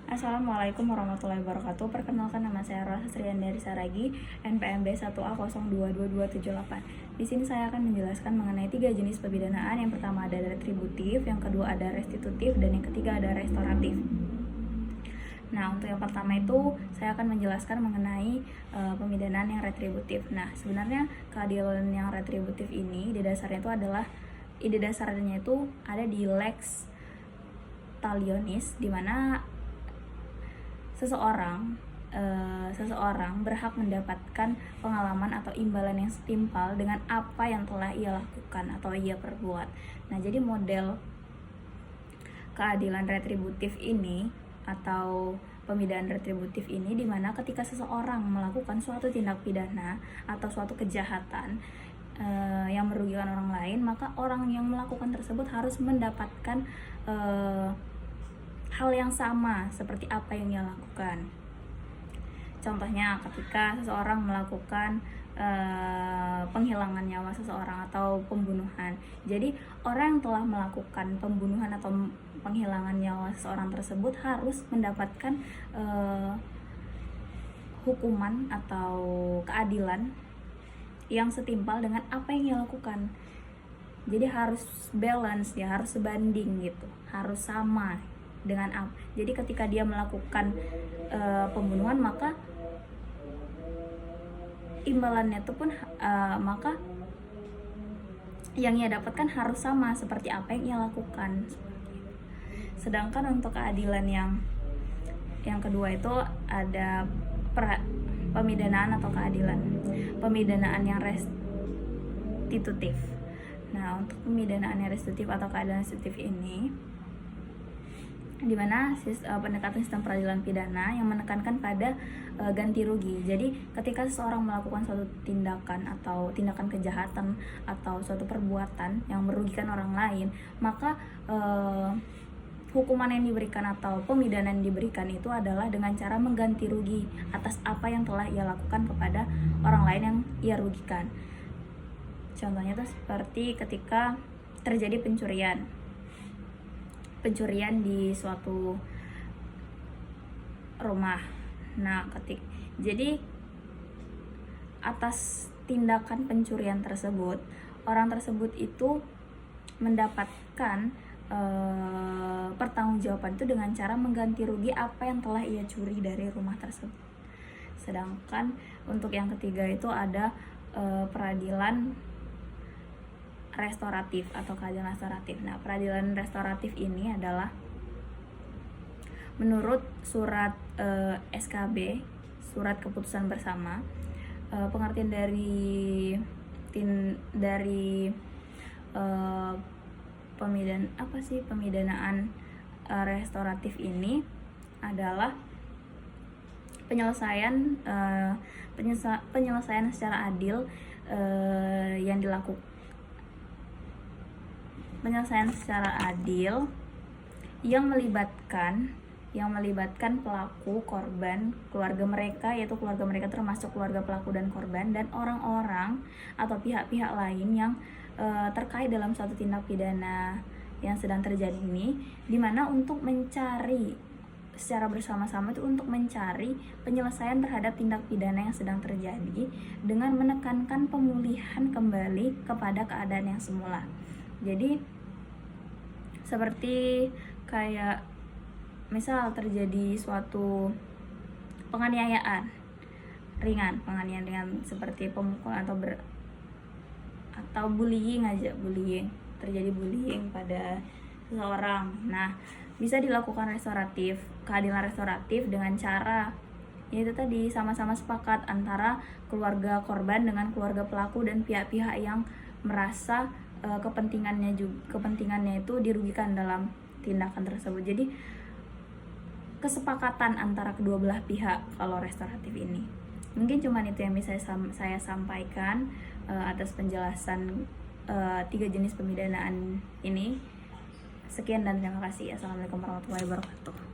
Assalamualaikum warahmatullahi wabarakatuh. Perkenalkan, nama saya Rosa Sriandari Saragi, NPM B1A022278. Di sini saya akan menjelaskan mengenai 3 jenis pemidanaan. Yang pertama ada retributif, yang kedua ada restitutif, dan yang ketiga ada restoratif. Nah, untuk yang pertama itu saya akan menjelaskan mengenai pemidanaan yang retributif. Nah, sebenarnya keadilan yang retributif ini ide dasarnya itu ada di Lex Talionis, di mana seseorang berhak mendapatkan pengalaman atau imbalan yang setimpal dengan apa yang telah ia lakukan atau ia perbuat. Nah, jadi model keadilan retributif ini atau pemidanaan retributif ini dimana ketika seseorang melakukan suatu tindak pidana atau suatu kejahatan yang merugikan orang lain, maka orang yang melakukan tersebut harus mendapatkan hal yang sama seperti apa yang ia lakukan. Contohnya ketika seseorang melakukan penghilangan nyawa seseorang atau pembunuhan. Jadi orang yang telah melakukan pembunuhan atau penghilangan nyawa seseorang tersebut harus mendapatkan hukuman atau keadilan yang setimpal dengan apa yang ia lakukan. Jadi harus balance ya, harus sebanding gitu, harus sama dengan apa. Jadi ketika dia melakukan pembunuhan, maka imbalannya itu pun maka yang ia dapatkan harus sama seperti apa yang ia lakukan. Sedangkan untuk keadilan yang kedua itu ada pemidanaan atau keadilan pemidanaan yang restitutif. Nah, untuk pemidanaan yang restitutif atau keadilan restitutif ini di mana pendekatan sistem peradilan pidana yang menekankan pada ganti rugi. Jadi ketika seseorang melakukan suatu tindakan atau tindakan kejahatan atau suatu perbuatan yang merugikan orang lain, maka hukuman yang diberikan atau pemidanaan yang diberikan itu adalah dengan cara mengganti rugi atas apa yang telah ia lakukan kepada orang lain yang ia rugikan. Contohnya itu seperti ketika terjadi pencurian di suatu rumah. Nah, jadi atas tindakan pencurian tersebut, orang tersebut itu mendapatkan pertanggungjawaban itu dengan cara mengganti rugi apa yang telah ia curi dari rumah tersebut. Sedangkan untuk yang ketiga itu ada peradilan restoratif atau keadilan restoratif. Nah, peradilan restoratif ini adalah menurut surat SKB, surat keputusan bersama, pengertian dari pemidanaan restoratif ini adalah penyelesaian secara adil yang dilakukan. Penyelesaian secara adil yang melibatkan pelaku, korban, keluarga mereka, yaitu keluarga mereka termasuk keluarga pelaku dan korban, dan orang-orang atau pihak-pihak lain yang terkait dalam suatu tindak pidana yang sedang terjadi ini, dimana untuk mencari secara bersama-sama itu untuk mencari penyelesaian terhadap tindak pidana yang sedang terjadi dengan menekankan pemulihan kembali kepada keadaan yang semula. Jadi seperti kayak misal terjadi suatu penganiayaan ringan seperti pemukulan atau bullying, terjadi bullying pada seseorang. Nah, bisa dilakukan keadilan restoratif dengan cara yaitu tadi sama-sama sepakat antara keluarga korban dengan keluarga pelaku dan pihak-pihak yang merasa kepentingannya itu dirugikan dalam tindakan tersebut. Jadi kesepakatan antara kedua belah pihak kalau restoratif ini. Mungkin cuma itu yang bisa saya sampaikan atas penjelasan 3 jenis pemidanaan ini. Sekian dan terima kasih. Assalamualaikum warahmatullahi wabarakatuh.